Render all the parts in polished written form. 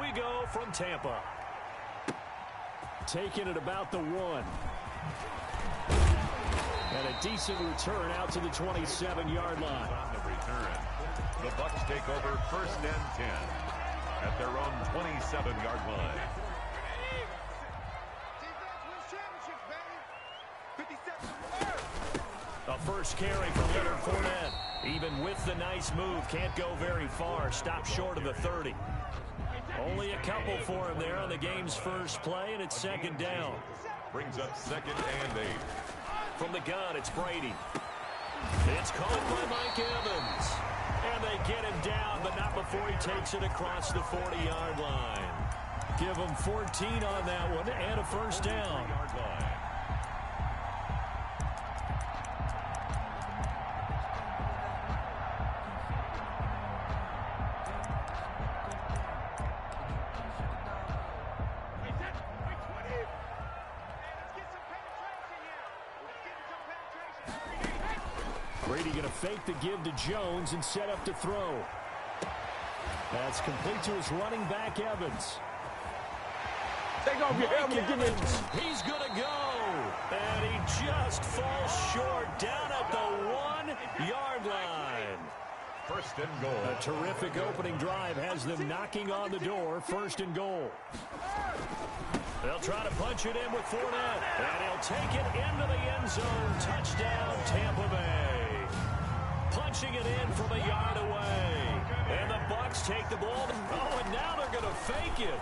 we go from Tampa. Taking it about the 1. And a decent return out to the 27-yard line. On the return, the Bucs take over 1st and 10 at their own 27-yard line. A first carry for Leonard Fournette. Even with the nice move, can't go very far. Stopped short of the 30. Only a couple for him there on the game's first play, and it's 2nd down. Brings up 2nd and 8. From the gun, it's Brady. It's caught by Mike Evans. And they get him down, but not before he takes it across the 40-yard line. Give him 14 on that one and a first down. Brady going to fake the give to Jones and set up to throw. That's complete to his running back, Evans. Take off your helmet and give it. He's going to go. And he just falls short down at the 1-yard line. 1st and goal. A terrific opening drive has them knocking on the door. 1st and goal. They'll try to punch it in with Fournette. And he'll take it into the end zone. Touchdown, Tampa Bay. Punching it in from a yard away. And the Bucs take the ball. Oh, and now they're going to fake it.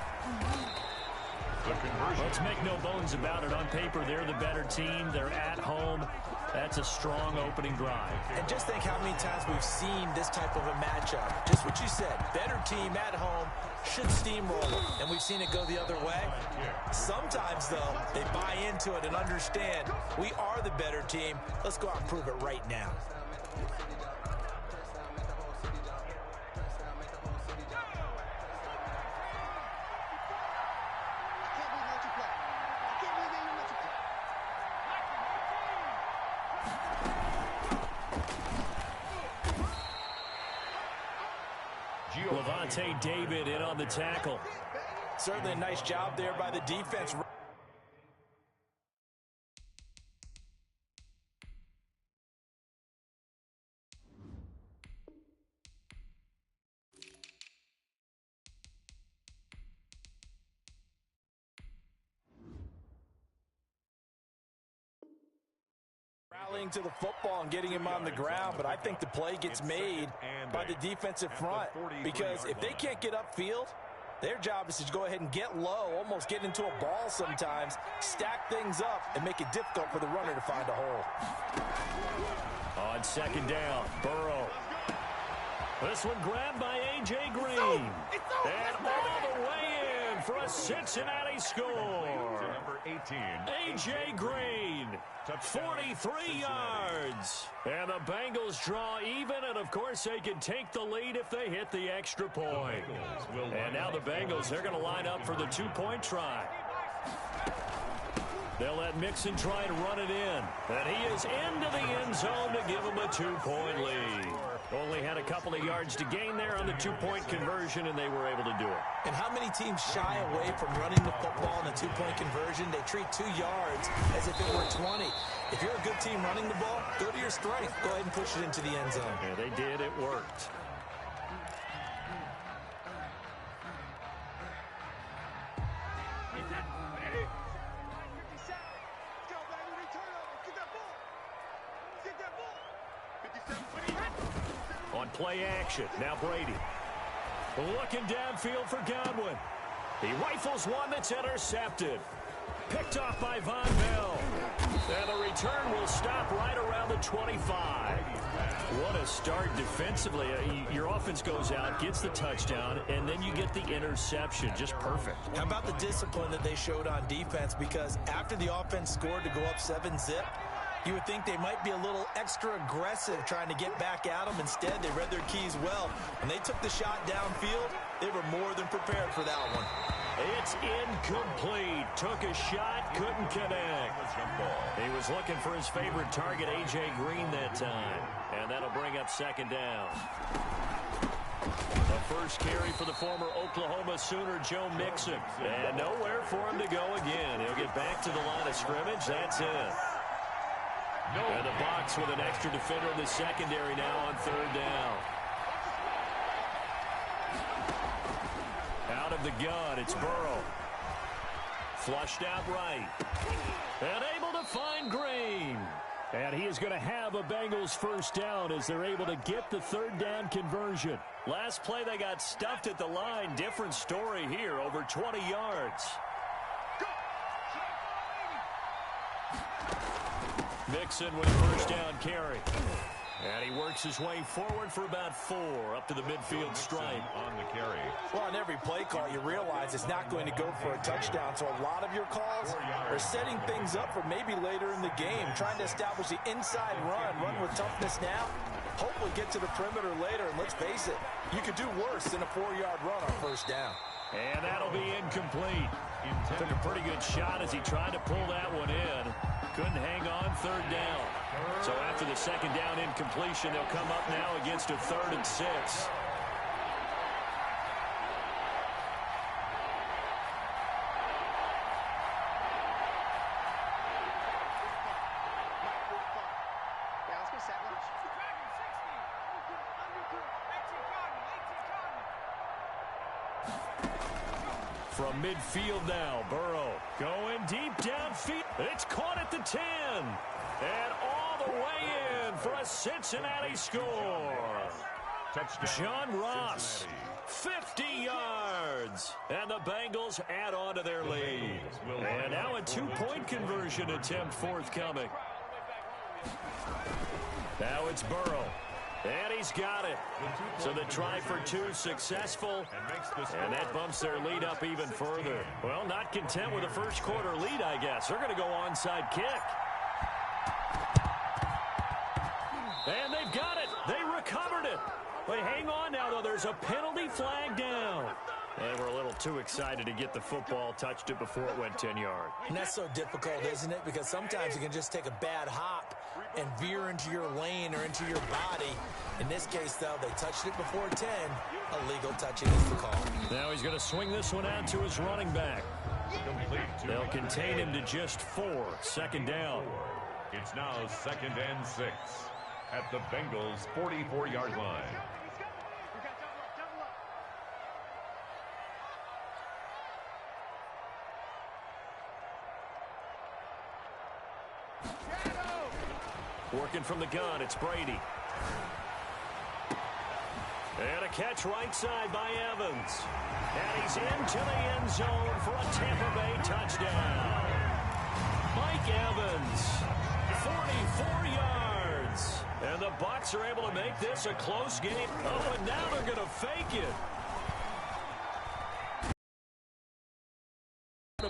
The conversion. Let's make no bones about it. On paper, they're the better team. They're at home. That's a strong opening drive. And just think how many times we've seen this type of a matchup. Just what you said. Better team at home should steamroll them. And we've seen it go the other way. Sometimes, though, they buy into it and understand we are the better team. Let's go out and prove it right now. Levante David in on the tackle. Certainly a nice job there by the defense. Rallying to the football and getting him on the ground, but I think the play gets made by the defensive front, because if they can't get upfield, their job is to go ahead and get low, almost get into a ball sometimes, stack things up, and make it difficult for the runner to find a hole. On 2nd down, Burrow. This one grabbed by A.J. Green. And all the way in for a Cincinnati score. Number 18. A.J. Green, 43 yards. And the Bengals draw even, and of course they can take the lead if they hit the extra point. And now the Bengals, they're going to line up for the 2-point try. They'll let Mixon try to run it in. And he is into the end zone to give them a 2-point lead. Only had a couple of yards to gain there on the 2-point conversion, and they were able to do it. And how many teams shy away from running the football in a 2-point conversion? They treat 2 yards as if it were 20. If you're a good team running the ball, go to your strength. Go ahead and push it into the end zone. Yeah, they did. It worked. On play action, now Brady. Looking downfield for Godwin. He rifles one that's intercepted. Picked off by Von Bell. And the return will stop right around the 25. What a start defensively. Your offense goes out, gets the touchdown, and then you get the interception. Just perfect. How about the discipline that they showed on defense? Because after the offense scored to go up 7-zip, you would think they might be a little extra aggressive trying to get back at them. Instead, they read their keys well. When they took the shot downfield, they were more than prepared for that one. It's incomplete. Took a shot, couldn't connect. He was looking for his favorite target, A.J. Green, that time. And that'll bring up 2nd down. The first carry for the former Oklahoma Sooner, Joe Mixon. And nowhere for him to go again. He'll get back to the line of scrimmage. That's it. And the box with an extra defender in the secondary now on third down. Out of the gun, it's Burrow. Flushed out right. And able to find Green. And he is going to have a Bengals first down as they're able to get the third down conversion. Last play, they got stuffed at the line. Different story here, over 20 yards. Mixon with a first down carry. And he works his way forward for about 4 up to the midfield stripe. On the carry. Well, on every play call, you realize it's not going to go for a touchdown. So a lot of your calls are setting things up for maybe later in the game, trying to establish the inside run with toughness now. Hopefully get to the perimeter later. And let's face it, you could do worse than a 4-yard run on first down. And that'll be incomplete. Took a pretty good shot as he tried to pull that one in. Couldn't hang on third down. So after the second down incompletion, they'll come up now against a 3rd and 6. From midfield now, Burrow going deep downfield. It's caught at the 10. And all the way in for a Cincinnati score. Touchdown, John Ross, Cincinnati. 50 yards. And the Bengals add on to their lead. And now a 2-point conversion attempt forthcoming. Now it's Burrow. And he's got it. So the try for 2 successful. And that bumps their lead up even further. Well, not content with a first quarter lead, I guess. They're going to go onside kick. And they've got it. They recovered it. But hang on now, though. There's a penalty flag down. They were a little too excited to get the football, touched it before it went 10 yards. And that's so difficult, isn't it? Because sometimes you can just take a bad hop and veer into your lane or into your body. In this case, though, they touched it before 10. Illegal touching is the call. Now he's going to swing this one out to his running back. They'll contain him to just 4. Second down. It's now 2nd and 6 at the Bengals' 44-yard line. Working from the gun, it's Brady. And a catch right side by Evans. And he's into the end zone for a Tampa Bay touchdown. Mike Evans, 44 yards. And the Bucs are able to make this a close game. Oh, and now they're going to fake it.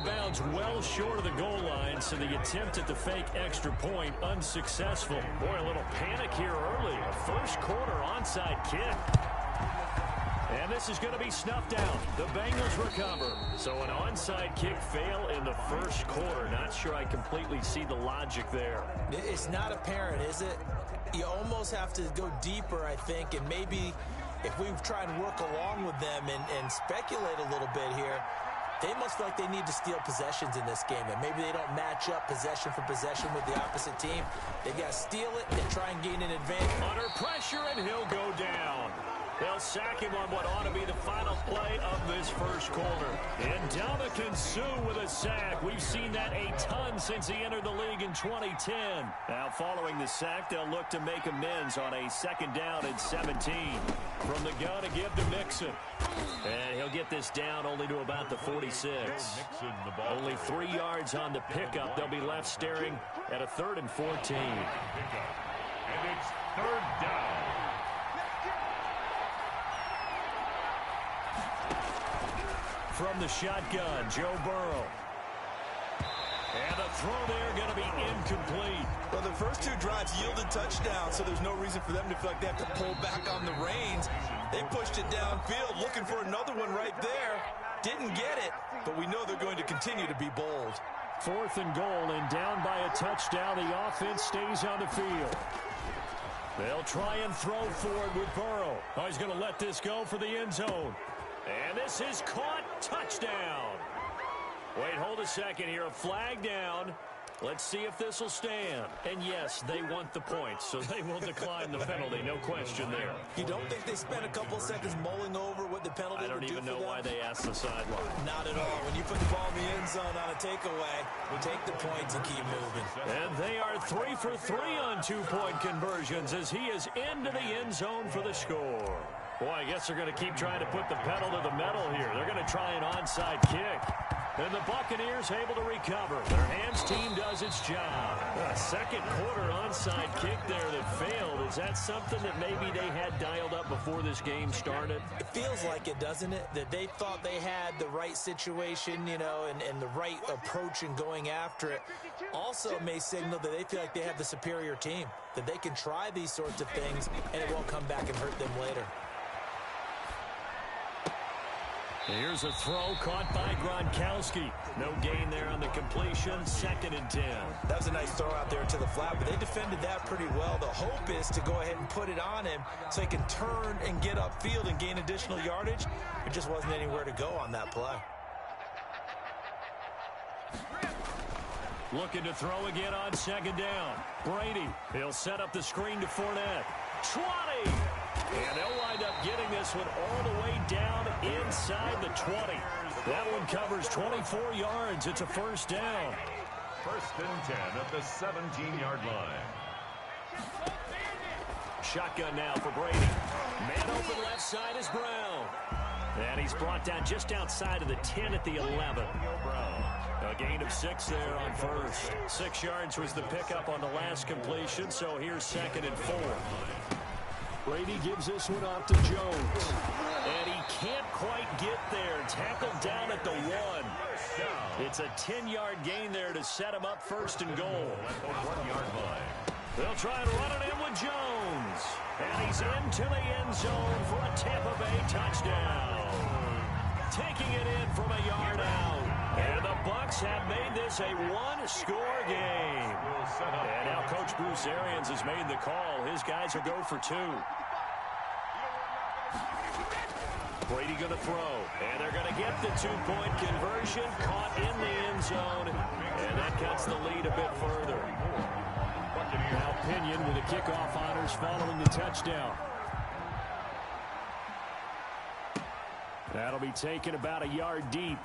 Bounds well short of the goal line, so the attempt at the fake extra point unsuccessful. Boy, a little panic here early. A first quarter onside kick. And this is going to be snuffed out. The Bengals recover. So an onside kick fail in the first quarter. Not sure I completely see the logic there. It's not apparent, is it? You almost have to go deeper, I think, and maybe if we try and work along with them and speculate a little bit here, they must feel like they need to steal possessions in this game, and maybe they don't match up possession for possession with the opposite team. They've got to steal it and try and gain an advantage. Under pressure, and he'll go down. They'll sack him on what ought to be the final play of this first quarter. And Ndamukong Suh with a sack. We've seen that a ton since he entered the league in 2010. Now, following the sack, they'll look to make amends on a second down and 17. From the gun to give to Mixon. And he'll get this down only to about the 46. Only 3 yards on the pickup. They'll be left staring at a 3rd and 14. And it's 3rd down. From the shotgun, Joe Burrow. And the throw there going to be incomplete. Well, the first 2 drives yielded touchdowns, so there's no reason for them to feel like they have to pull back on the reins. They pushed it downfield, looking for another one right there. Didn't get it, but we know they're going to continue to be bold. 4th and goal, and down by a touchdown. The offense stays on the field. They'll try and throw forward with Burrow. Oh, he's going to let this go for the end zone. And this is caught. Touchdown. Wait, hold a second here. A flag down. Let's see if this will stand. And yes, they want the points, so they will decline the penalty. No question there. You don't think they spent a couple of seconds mulling over what the penalty would do for them? I don't even know why they asked the sideline. Not at all. When you put the ball in the end zone on a takeaway, we take the points and keep moving. And they are 3 for 3 on two-point conversions as he is into the end zone for the score. Boy, I guess they're going to keep trying to put the pedal to the metal here. They're going to try an onside kick. And the Buccaneers able to recover. Their hands team does its job. A second quarter onside kick there that failed. Is that something that maybe they had dialed up before this game started? It feels like it, doesn't it? That they thought they had the right situation, you know, and the right approach in going after it. Also may signal that they feel like they have the superior team, that they can try these sorts of things and it won't come back and hurt them later. Here's a throw caught by Gronkowski. No gain there on the completion. 2nd and 10. That was a nice throw out there to the flat, but they defended that pretty well. The hope is to go ahead and put it on him so he can turn and get upfield and gain additional yardage. There just wasn't anywhere to go on that play. Looking to throw again on 2nd down. Brady. He'll set up the screen to Fournette. 20. And they'll wind up getting this one all the way down inside the 20. That one covers 24 yards. It's a first down. 1st and 10 at the 17-yard line. Shotgun now for Brady. Man open left side is Brown. And he's brought down just outside of the 10 at the 11. A gain of 6 there on first. 6 yards was the pickup on the last completion, so here's 2nd and 4. Brady gives this one off to Jones. And he can't quite get there. Tackled down at the 1. It's a 10-yard gain there to set him up 1st and goal. They'll try and run it in with Jones. And he's into the end zone for a Tampa Bay touchdown. Taking it in from a yard out. And the Bucs have made this a one-score game. And now Coach Bruce Arians has made the call. His guys will go for 2. Brady going to throw. And they're going to get the 2-point conversion. Caught in the end zone. And that cuts the lead a bit further. Now Pinion with the kickoff honors following the touchdown. That'll be taken about a yard deep.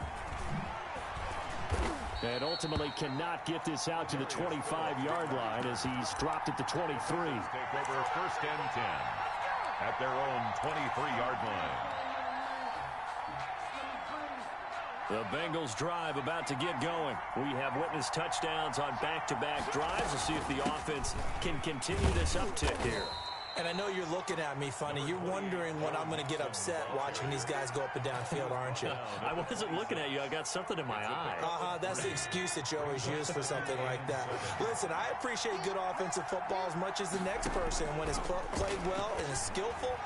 And ultimately cannot get this out to the 25-yard line as he's dropped at the 23. Take over 1st and 10 at their own 23-yard line. The Bengals drive about to get going. We have witnessed touchdowns on back-to-back drives. We'll see if the offense can continue this uptick here. And I know you're looking at me funny. You're wondering when I'm going to get upset watching these guys go up and down field, aren't you? I wasn't looking at you. I got something in my eye. That's the excuse that you always use for something like that. Listen, I appreciate good offensive football as much as the next person. When it's played well and is skillful,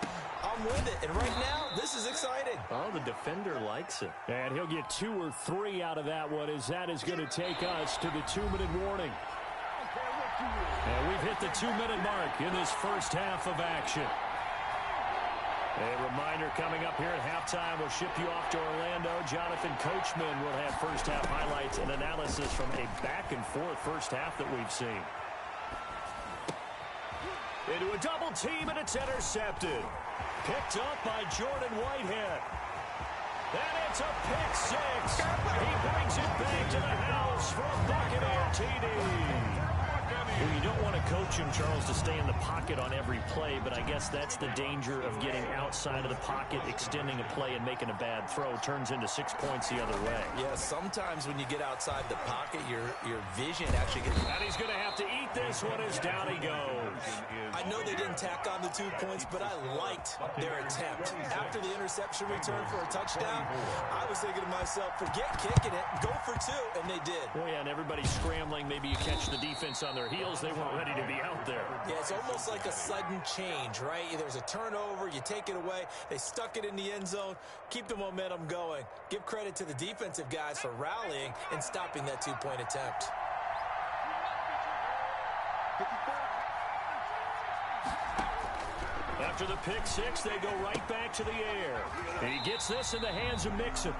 I'm with it. And right now, this is exciting. Oh, the defender likes it. And he'll get 2 or 3 out of that one as that is going to take us to the 2-minute warning. And we've hit the 2-minute mark in this first half of action. A reminder coming up here at halftime, we'll ship you off to Orlando. Jonathan Coachman will have first half highlights and analysis from a back-and-forth first half that we've seen. Into a double team, and it's intercepted. Picked up by Jordan Whitehead. And it's a pick 6. He brings it back to the house for a Buccaneer TD. Well, you don't want to coach him, Charles, to stay in the pocket on every play, but I guess that's the danger of getting outside of the pocket, extending a play, and making a bad throw. Turns into 6 points the other way. Yeah, sometimes when you get outside the pocket, your vision actually gets... And he's going to have to eat this one as down he goes. I know they didn't tack on the 2 points, but I liked their attempt. After the interception return for a touchdown, I was thinking to myself, forget kicking it, go for 2, and they did. Oh, yeah, and everybody's scrambling. Maybe you catch the defense on their heels. They weren't ready to be out there. Yeah, it's almost like a sudden change, right? There's a turnover, you take it away, they stuck it in the end zone, keep the momentum going. Give credit to the defensive guys for rallying and stopping that 2-point attempt. After the pick six, they go right back to the air. And he gets this in the hands of Mixon.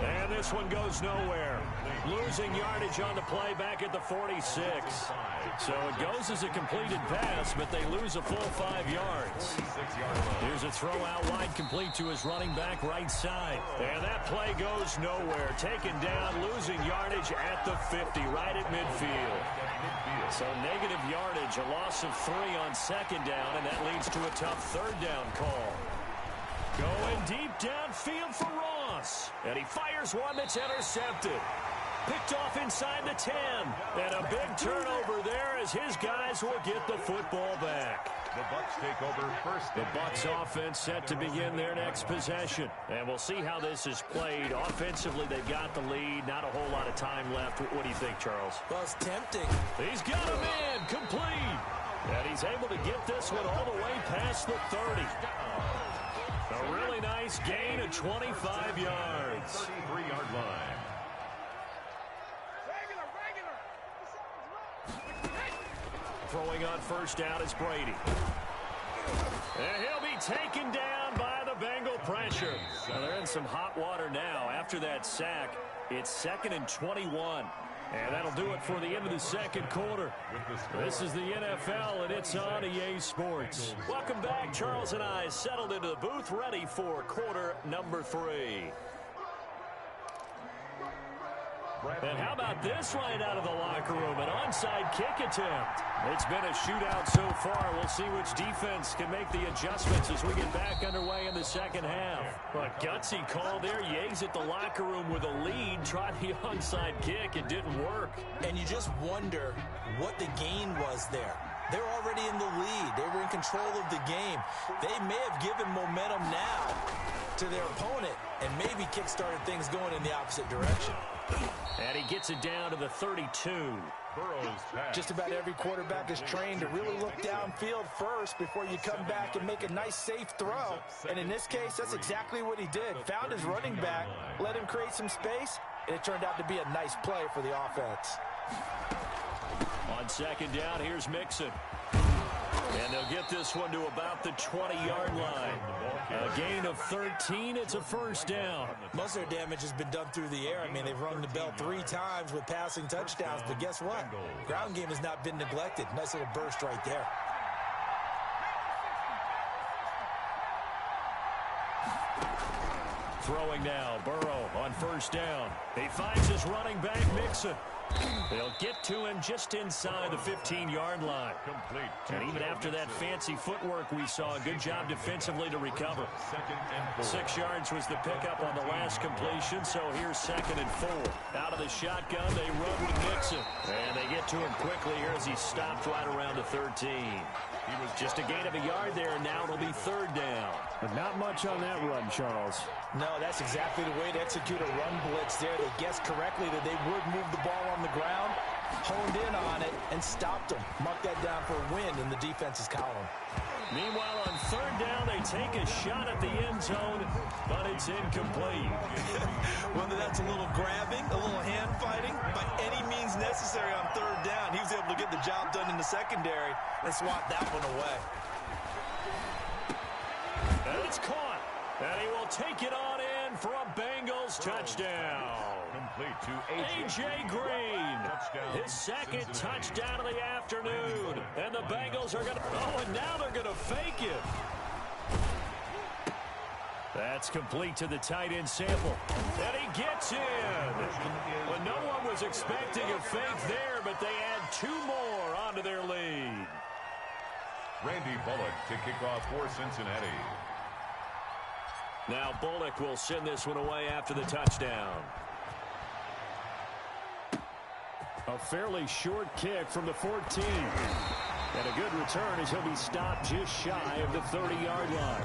And this one goes nowhere. Losing yardage on the play back at the 46. So it goes as a completed pass, but they lose a full 5 yards. Here's a throw out wide, complete to his running back right side. And that play goes nowhere. Taken down, losing yardage at the 50, right at midfield. So negative yardage, a loss of 3 on second down, and that leads to a tough third down call. Going deep downfield for Ross. And he fires one that's intercepted. Picked off inside the 10. And a big turnover there as his guys will get the football back. The Bucs take over first. The Bucs offense set to begin their next possession. And we'll see how this is played. Offensively, they got the lead. Not a whole lot of time left. What do you think, Charles? Well, it's tempting. He's got him in. Complete. And he's able to get this one all the way past the 30. A really nice gain of 25 yards. 33-yard line. Throwing on first down is Brady. And he'll be taken down by the Bengal pressure. Well, they're in some hot water now. After that sack, it's 2nd and 21. And that'll do it for the end of the second quarter. This is the NFL, and it's on EA Sports. Welcome back. Charles and I settled into the booth, ready for quarter number 3. And how about this right out of the locker room? An onside kick attempt. It's been a shootout so far. We'll see which defense can make the adjustments as we get back underway in the second half. But gutsy call there. You exit the locker room with a lead. Try the onside kick. It didn't work. And you just wonder what the gain was there. They're already in the lead. They were in control of the game. They may have given momentum now to their opponent and maybe kick-started things going in the opposite direction. And he gets it down to the 32. Just about every quarterback is trained to really look downfield first before you come back and make a nice, safe throw. And in this case, that's exactly what he did. Found his running back, let him create some space, and it turned out to be a nice play for the offense. On second down, here's Mixon. And they'll get this one to about the 20-yard line. A gain of 13. It's a first down. Most of their damage has been done through the air. I mean, they've rung the bell 3 times with passing touchdowns. But guess what? Ground game has not been neglected. Nice little burst right there. Throwing now, Burrow on first down. He finds his running back, Mixon. They'll get to him just inside the 15-yard line. And even after that fancy footwork we saw, good job defensively to recover. 6 yards was the pickup on the last completion, so here's 2nd and 4. Out of the shotgun, they run with Nixon. And they get to him quickly here as he stopped right around the 13. He was just a gain of a yard there, and now it'll be 3rd down. But not much on that run, Charles. No, that's exactly the way to execute a run blitz there. They guessed correctly that they would move the ball on the ground, honed in on it, and stopped them. Mark that down for a win in the defense's column. Meanwhile, on 3rd down, they take a shot at the end zone, but it's incomplete. Whether that's a little grabbing, a little hand fighting, by any means necessary on 3rd down, he was able to get the job done in the secondary and swat that one away. And it's caught. And he will take it on in for a Bengals touchdown. Complete to A.J. Green. His 2nd touchdown of the afternoon. And the Bengals are going to... Oh, and now they're going to fake it. That's complete to the tight end sample. And he gets in. Well, no one was expecting a fake there, but they add 2 more onto their lead. Randy Bullock to kick off for Cincinnati. Now Bullock will send this one away after the touchdown. A fairly short kick from the 14. And a good return as he'll be stopped just shy of the 30-yard line.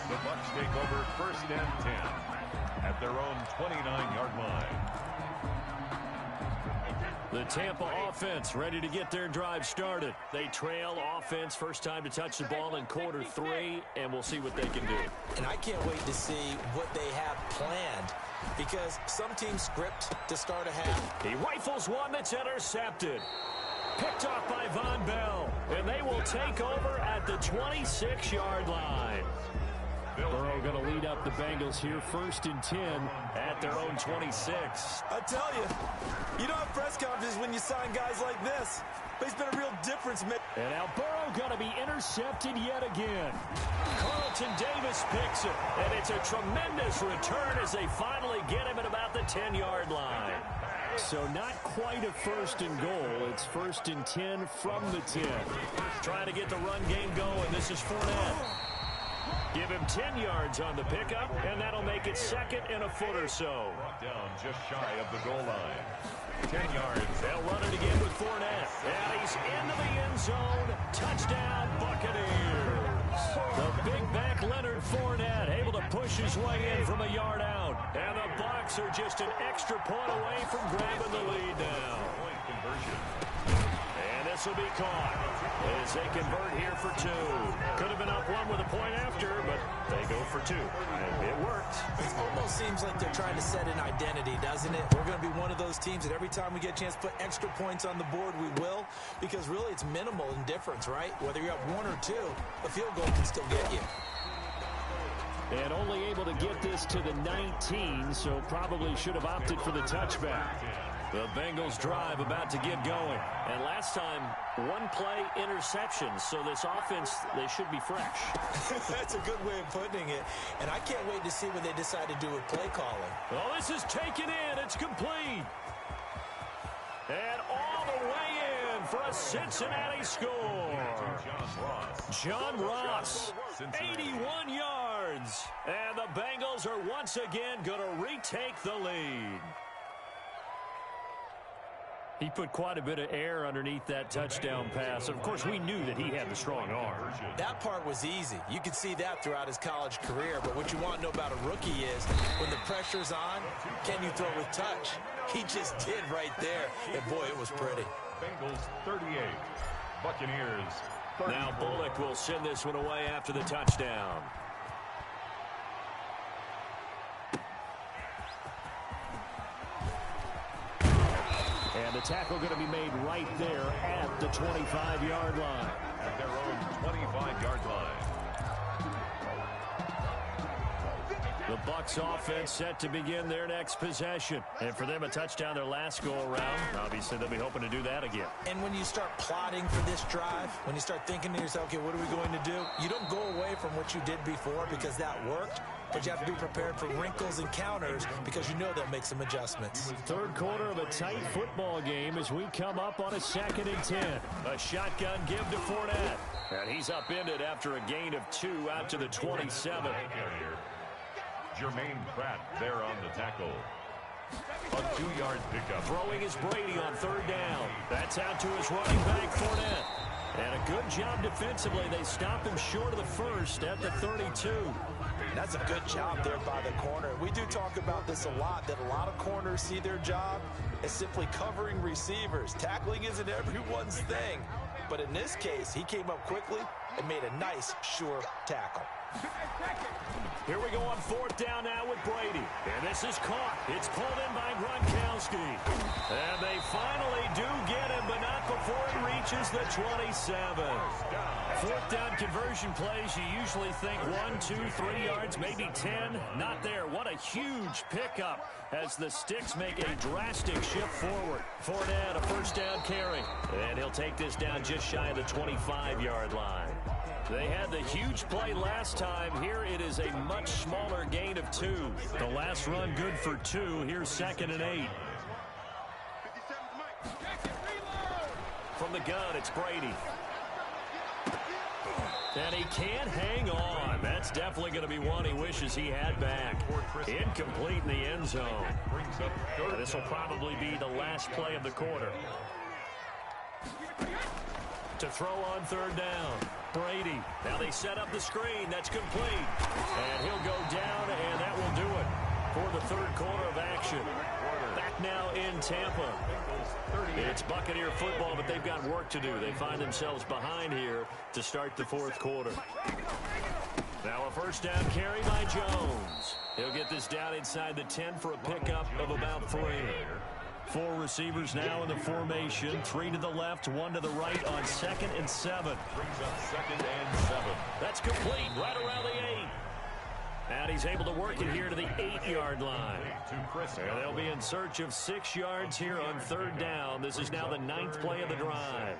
The Bucs take over 1st and 10 at their own 29-yard line. The Tampa offense ready to get their drive started. They trail offense, first time to touch the ball in quarter 3, and we'll see what they can do. And I can't wait to see what they have planned, because some teams script to start a half. He rifles one that's intercepted. Picked off by Von Bell. And they will take over at the 26-yard line. Burrow going to lead up the Bengals here, 1st and 10 at their own 26. I tell you, you don't have press conferences when you sign guys like this. But he's been a real difference maker. And now Burrow going to be intercepted yet again. Carlton Davis picks it, and it's a tremendous return as they finally get him at about the 10-yard line. So not quite a 1st and goal. It's 1st and 10 from the 10. Trying to get the run game going. This is Fournette. Give him 10 yards on the pickup, and that'll make it 2nd and a foot or so. Brought down just shy of the goal line. 10 yards. They'll run it again with Fournette. And he's into the end zone. Touchdown, Buccaneers. The big back Leonard Fournette able to push his way in from a yard out. And the Bucs are just an extra point away from grabbing the lead now. Point conversion. And this will be caught as they convert here for 2. Could have been up 1 with a point after, but they go for 2. And it worked. It almost seems like they're trying to set an identity, doesn't it? We're going to be one of those teams that every time we get a chance to put extra points on the board, we will. Because really it's minimal in difference, right? Whether you're up 1 or 2, a field goal can still get you. And only able to get this to the 19, so probably should have opted for the touchback. The Bengals drive about to get going. And last time, 1 play interception. So this offense, they should be fresh. That's a good way of putting it. And I can't wait to see what they decide to do with play calling. Oh, this is taken in. It's complete. And all the way in for a Cincinnati score. John Ross, 81 yards. And the Bengals are once again going to retake the lead. He put quite a bit of air underneath that touchdown pass. Of course, we knew that he had the strong arm. That part was easy. You could see that throughout his college career. But what you want to know about a rookie is when the pressure's on, can you throw with touch? He just did right there. And, boy, it was pretty. Bengals 38. Buccaneers 34. Now Bullock will send this one away after the touchdown. And the tackle going to be made right there at the 25-yard line. At their own 25-yard line. The Bucs offense set to begin their next possession. And for them, a touchdown their last go-around. Obviously, they'll be hoping to do that again. And when you start plotting for this drive, when you start thinking to yourself, okay, what are we going to do? You don't go away from what you did before because that worked. But you have to be prepared for wrinkles and counters because you know they'll make some adjustments. Third quarter of a tight football game as we come up on a 2nd and 10. A shotgun give to Fournette. And he's upended after a gain of 2 out to the 27. Jermaine Pratt there on the tackle. A 2-yard pickup. Throwing is Brady on 3rd down. That's out to his running back, Fournette. And a good job defensively. They stop him short of the first at the 32. That's a good job there by the corner. We do talk about this a lot, that a lot of corners see their job as simply covering receivers. Tackling isn't everyone's thing. But in this case, he came up quickly and made a nice, sure tackle. Here we go on 4th down now with Brady. And this is caught. It's pulled in by Gronkowski. And they finally do get him, but not before he reaches the 27. 4th down conversion plays, you usually think 1, 2, 3 yards, maybe 10. Not there. What a huge pickup as the sticks make a drastic shift forward. Fournette, a 1st down carry. And he'll take this down just shy of the 25-yard line. They had the huge play last time. Here it is a much smaller gain of 2. The last run good for 2. Here's 2nd and 8. From the gun, it's Brady. And he can't hang on. That's definitely going to be one he wishes he had back. Incomplete in the end zone. This will probably be the last play of the quarter. To throw on 3rd down. Brady. Now they set up the screen. That's complete. And he'll go down, and that will do it for the 3rd quarter of action. Back now in Tampa. It's Buccaneer football, but they've got work to do. They find themselves behind here to start the 4th quarter. Now a 1st down carry by Jones. He'll get this down inside the 10 for a pickup of about 3. Four receivers now in the formation. 3 to the left, 1 to the right on 2nd and 7. Brings up 2nd and 7. That's complete right around the 8. And he's able to work it here to the 8-yard line. And they'll be in search of 6 yards here on 3rd down. This is now the 9th play of the drive.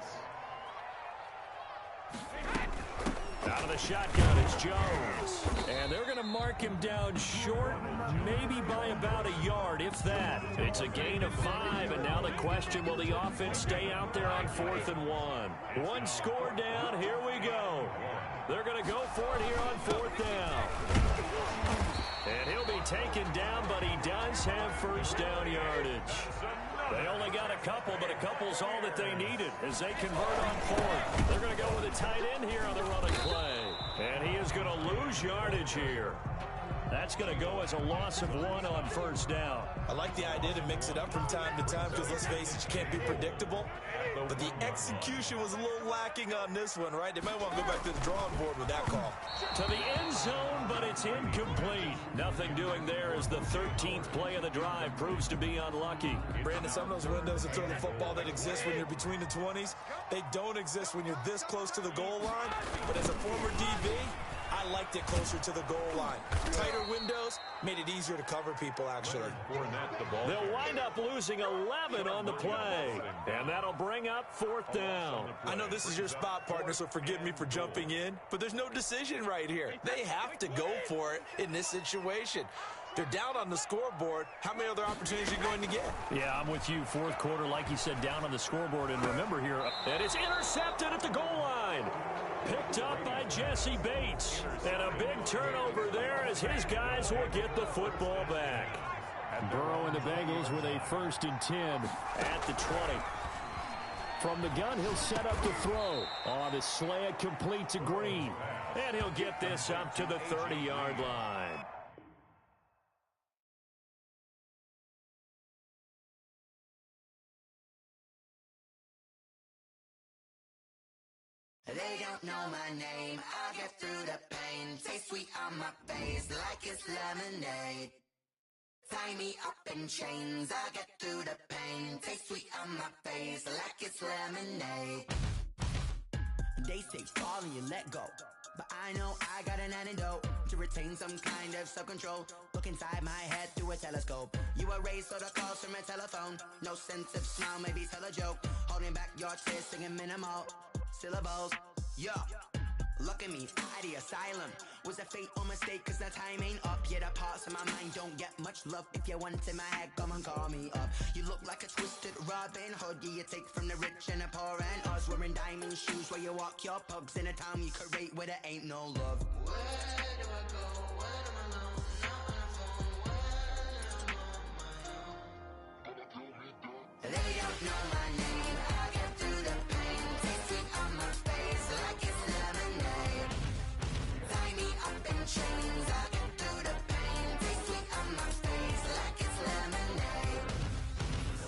Out of the shotgun is Jones. And they're going to mark him down short, maybe by about a yard, if that. It's a gain of 5, and now the question, will the offense stay out there on 4th and 1? One score down, here we go. They're going to go for it here on 4th down. And he'll be taken down, but he does have first down yardage. They only got a couple, but a couple's all that they needed as they convert on 4th. They're going to go with a tight end here on the running play. And he is going to lose yardage here. That's going to go as a loss of 1 on first down. I like the idea to mix it up from time to time because, let's face it, you can't be predictable. But the execution was a little lacking on this one, right? They might want to go back to the drawing board with that call. To the end zone, but it's incomplete. Nothing doing there as the 13th play of the drive proves to be unlucky. Brandon, some of those windows to throw the football that exist when you're between the 20s, they don't exist when you're this close to the goal line. But as a former DB, I liked it closer to the goal line. Tighter windows made it easier to cover people, actually. They'll wind up losing 11 on the play, and that'll bring up 4th down. I know this is your spot, partner, so forgive me for jumping in, but there's no decision right here. They have to go for it in this situation. They're down on the scoreboard. How many other opportunities are you going to get? Yeah, I'm with you. 4th quarter, like you said, down on the scoreboard. And remember here, and it's intercepted at the goal line. Picked up by Jesse Bates. And a big turnover there as his guys will get the football back. And Burrow and the Bengals with a 1st and 10 at the 20. From the gun, he'll set up to throw. On the slant, complete to Green. And he'll get this up to the 30-yard line. They don't know my name, I get through the pain. Taste sweet on my face like it's lemonade. Tie me up in chains, I get through the pain. Taste sweet on my face like it's lemonade. They say fall and you let go, but I know I got an antidote to retain some kind of self-control. Look inside my head through a telescope. You erase all the calls from a telephone. No sense of smile, maybe tell a joke. Holding back your tears, singing minimal syllables. Yeah, look at me, at the asylum. Was a fate or mistake, cause the time ain't up. Yeah, the parts of my mind don't get much love. If you want in my head, come and call me up. You look like a twisted Robin Hood. Yeah, you take from the rich and the poor and us. Wearing diamond shoes where you walk your pugs in a town you create where there ain't no love. Where do I go when I'm alone? Not on the phone, when I'm on my own. They don't know my name, I get through the pain. Taste sweet on my face like it's lemonade. Tie me up in chains, I get through the pain. Taste sweet on my face like it's lemonade.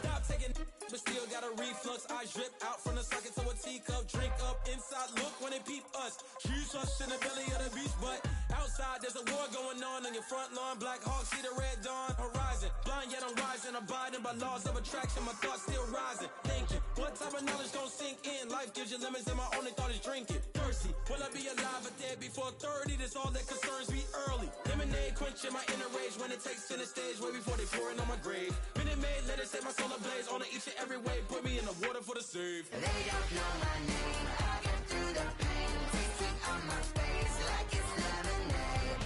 Stop taking, but still got a reflux. I drip out from the socket to a teacup. Drink up inside, look when they peep us. Choose us in the belly of the beach, but outside there's a war going on your front lawn. Black Hawk, see the red dawn horizon. Blind yet I'm rising, abiding by laws of attraction. My thoughts still rising. Thinking, what type of knowledge gon' sink in? Life gives you limits, and my only thought is drinking. Thirsty, will I be alive or dead before 30? That's all that concerns me early. Lemonade quenching my inner rage when it takes center stage, way before they pouring on my grave. Minute Maid, let it set my soul ablaze. On each and every way, put me in the water for the save. They don't know my name, I get through the pain. Taste sweet on my face like it's lemonade.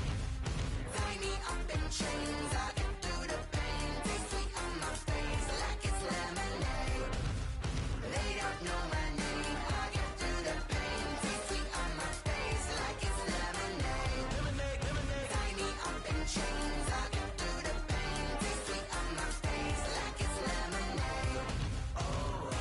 Tie me up in chains, I get through the pain. Taste sweet on my face like it's lemonade. They don't know my name, I get through the pain. Taste sweet on my face like it's lemonade. Lemonade, lemonade. Tie me up in chains, I get through the pain. Taste sweet on my face like it's lemonade. Oh,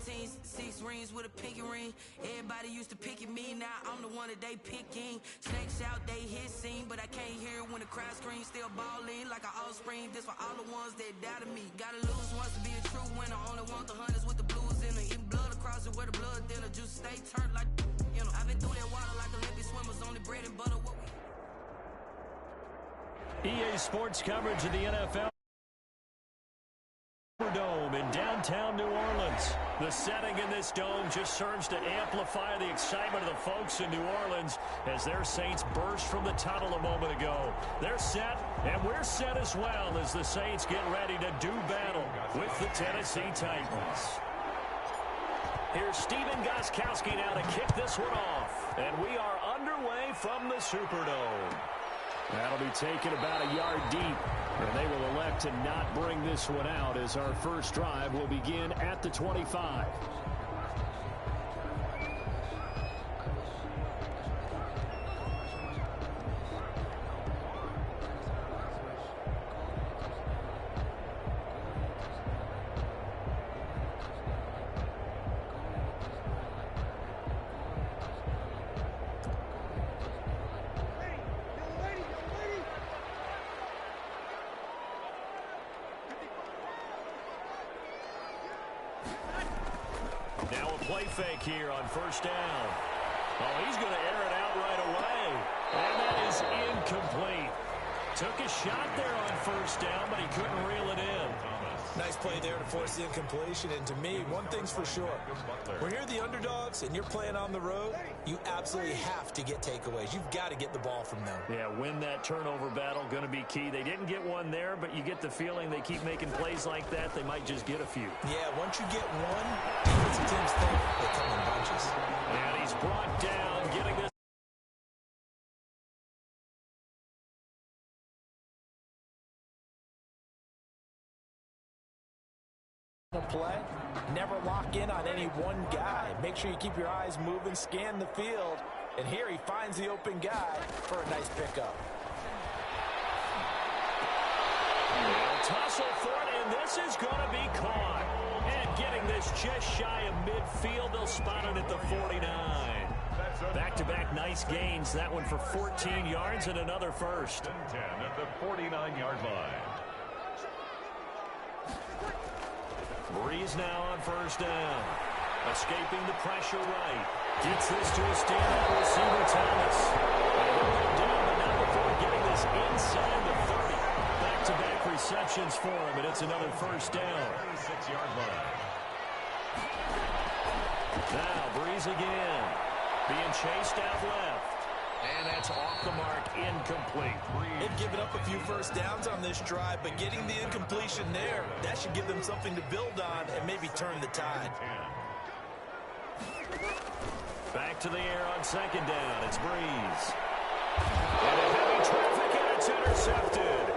15s, 6 rings with a pinky ring. Everybody used to pick at me, now I'm the one that they picking. Snakes out, they hit scene, but I can't hear when the crowd screams. Still balling like an offspring. This for all the ones that doubted me. Gotta lose once to be a true winner. Only want the hunters with the blues in her. Eating blood across it where the blood dinner. Juice stay turned like, you know. I've been through that water like Olympic swimmers. Only bread and butter. What EA Sports coverage of the NFL Dome in downtown New Orleans. The setting in this dome just serves to amplify the excitement of the folks in New Orleans as their Saints burst from the tunnel a moment ago. They're set, and we're set as well as the Saints get ready to do battle with the Tennessee Titans. Here's Steven Gostkowski now to kick this one off. And we are underway from the Superdome. That'll be taken about a yard deep, and they will elect to not bring this one out as our first drive will begin at the 25. Now a play fake here on first down. Oh, he's going to air it out right away. And that is incomplete. Took a shot there on first down, but he couldn't reel it in. Nice play there to force the incompletion. And to me, one thing's for sure. When you're the underdogs and you're playing on the road, you absolutely have to get takeaways. You've got to get the ball from them. Yeah, win that turnover battle, going to be key. They didn't get one there, but you get the feeling they keep making plays like that, they might just get a few. Yeah, once you get one, defensive teams think they come in bunches. And he's brought down, getting this. Play, never lock in on any one guy. Make sure you keep your eyes moving, scan the field, and here he finds the open guy for a nice pickup. Tussle for it, and this is going to be caught. And getting this just shy of midfield, they'll spot it at the 49. Back-to-back nice gains. That one for 14 yards and another first. 10 at the 49-yard line. Breeze now on first down. Escaping the pressure right. Gets this to a standout receiver, Thomas. And he'll go down, but not before getting this inside the 30. Back-to-back receptions for him, and it's another first down. 36-yard line. Now Breeze again. Being chased out left. And that's off the mark, incomplete. They've given up a few first downs on this drive, but getting the incompletion there, that should give them something to build on and maybe turn the tide. Back to the air on second down. It's Breeze. And a heavy traffic, and it's intercepted.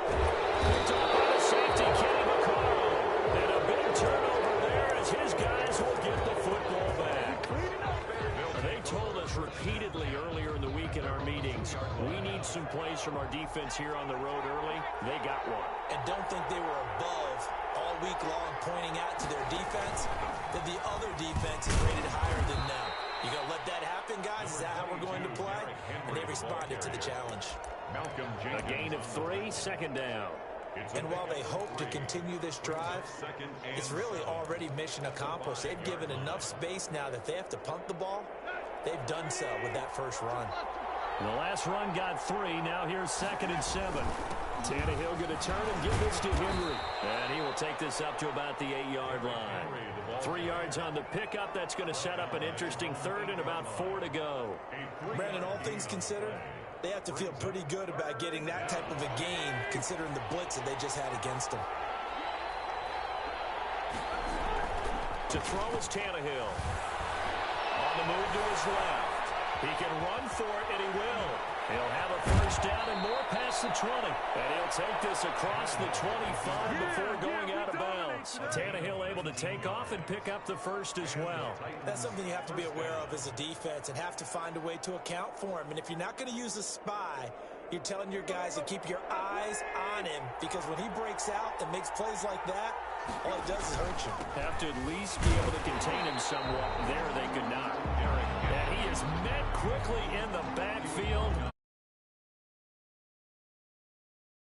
Picked up by the safety, Kenny McCarl. And a big turnover there as his guys will get the football back. They told us repeatedly earlier in the week in our meetings, we need some plays from our defense here on the road early. They got one. And don't think they were above all week long pointing out to their defense that the other defense is rated higher than them. You going to let that happen, guys? Is that how we're going to play? And they responded to the challenge. A gain of 3, second down. And while they hope to continue this drive, it's really already mission accomplished. They've given enough space now that they have to punt the ball. They've done so with that first run. The last run got 3. Now here's 2nd and 7. Tannehill going to turn and give this to Henry. And he will take this up to about the 8-yard line. 3 yards on the pickup. That's going to set up an interesting third and about 4 to go. Brandon, all things considered, they have to feel pretty good about getting that type of a gain considering the blitz that they just had against them. To throw is Tannehill. On the move to his left. He can run for it, and he will. He'll have a first down and more past the 20. And he'll take this across the 25 before going out of bounds. Tannehill able to take off and pick up the first as well. That's something you have to be aware of as a defense and have to find a way to account for him. And if you're not going to use a spy, you're telling your guys to keep your eyes on him, because when he breaks out and makes plays like that, all it does is hurt you. Have to at least be able to contain him somewhat. There they could not. And he is met quickly in the backfield.